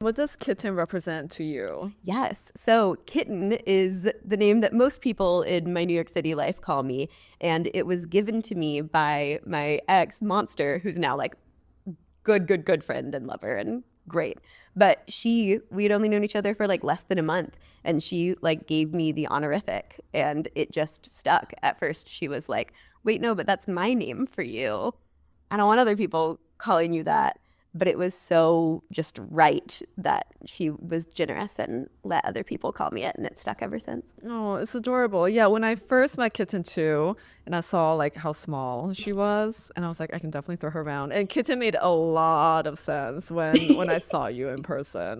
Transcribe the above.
What does Kitten represent to you? Yes. So Kitten is the name that most people in my New York City life call me. And it was given to me by my ex, Monster, who's now like good friend and lover and great. But we'd only known each other for like less than a month. And she like gave me the honorific and it just stuck. At first, she was like, wait, no, but that's my name for you. I don't want other people calling you that. But it was so just right that she was generous and let other people call me it, and it stuck ever since. Oh, it's adorable. Yeah, when I first met Kitten too, and I saw like how small she was, and I was like, I can definitely throw her around. And Kitten made a lot of sense when I saw you in person.